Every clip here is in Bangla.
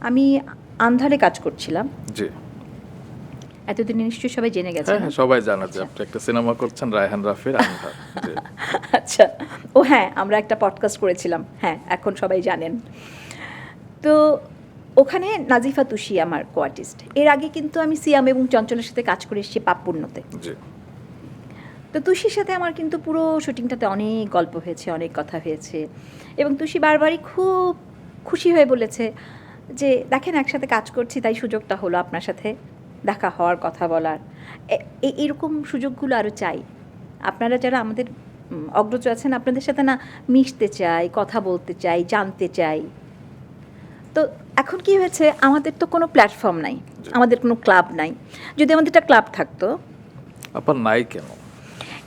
আমি আন্ধারে কাজ করছিলাম। জি, এতদিন নিশ্চয়ই সবাই জেনে গেছেন। হ্যাঁ সবাই জানে যে আপনি একটা সিনেমা করছেন রায়হান রাফির আন্ধার। জি। আচ্ছা, ও হ্যাঁ, আমরা একটা পডকাস্ট করেছিলাম, হ্যাঁ এখন সবাই জানেন। তো ওখানে নাজিফা তুষি আমার কোয়ার্টিস্ট। এর আগে কিন্তু আমি সিয়াম এবং চঞ্চলের সাথে কাজ করে এসেছি পাপপূর্ণতে। জি। তো তুষির সাথে আমার কিন্তু পুরো শুটিংটাতে অনেক গল্প হয়েছে, অনেক কথা হয়েছে, এবং তুষি বারবারই খুব খুশি হয়ে বলেছে যে দেখেন একসাথে কাজ করছি তাই সুযোগটা হলো আপনার সাথে দেখা হওয়ার, কথা বলার। এইরকম সুযোগগুলো আরও চাই। আপনারা যারা আমাদের অগ্রজ আছেন, আপনাদের সাথে না মিশতে চাই, কথা বলতে চাই, জানতে চাই। তো এখন কি হয়েছে, আমাদের তো কোনো প্ল্যাটফর্ম নাই, আমাদের কোনো ক্লাব নাই। যদি আমাদের একটা ক্লাব থাকতো। আপনার নাই কেন?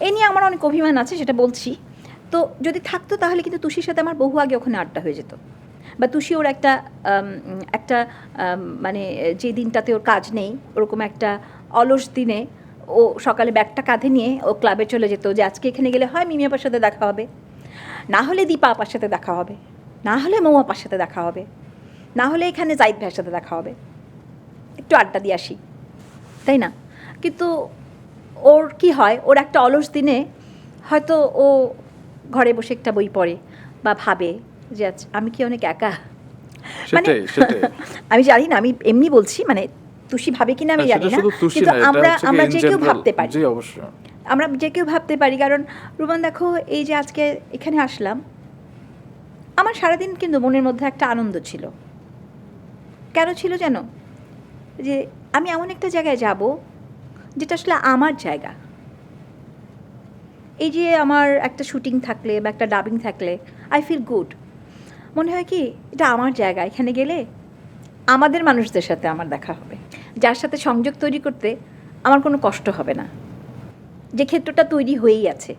এ নিয়ে আমার অনেক অভিমান আছে, সেটা বলছি। তো যদি থাকতো তাহলে কিন্তু তুষির সাথে আমার বহু আগে ওখানে আড্ডা হয়ে যেত, বা তুষি ওর একটা মানে যে দিনটাতে ওর কাজ নেই, ওরকম একটা অলস দিনে ও সকালে ব্যাগটা কাঁধে নিয়ে ও ক্লাবে চলে যেত, যে আজকে এখানে গেলে হয় মিমি আপার সাথে দেখা হবে, না হলে দীপা আপার সাথে দেখা হবে, না হলে মৌ আপার সাথে দেখা হবে, না হলে এখানে জাহিদ ভাইয়ের সাথে দেখা হবে, একটু আড্ডা দিয়ে আসি, তাই না? কিন্তু ওর কি হয়, ওর একটা অলস দিনে হয়তো ও ঘরে বসে একটা বই পড়ে বা ভাবে যে আচ্ছা আমি কি অনেক একা, মানে সেটাই আমি জানি না, আমি এমনি বলছি, মানে তুষি ভাবে কিনা আমি জানি না, কিন্তু আমরা যে কেউ ভাবতে পারি। জি অবশ্যই, আমরা যে কেউ ভাবতে পারি। কারণ রুমান দেখো, এই যে আজকে এখানে আসলাম, আমার সারাদিন কিন্তু মনের মধ্যে একটা আনন্দ ছিল। কেন ছিল জানো? যে আমি এমন একটা জায়গায় যাব যেটা আসলে আমার জায়গা। এই যে আমার একটা শুটিং থাকলে বা একটা ডাবিং থাকলে আই ফিল গুড। মনে হয় কি এটা আমার জায়গা, এখানে গেলে আমাদের মানুষদের সাথে আমার দেখা হবে, যার সাথে সংযোগ তৈরি করতে আমার কোনো কষ্ট হবে না, যে ক্ষেত্রটা তৈরি হয়েই আছে।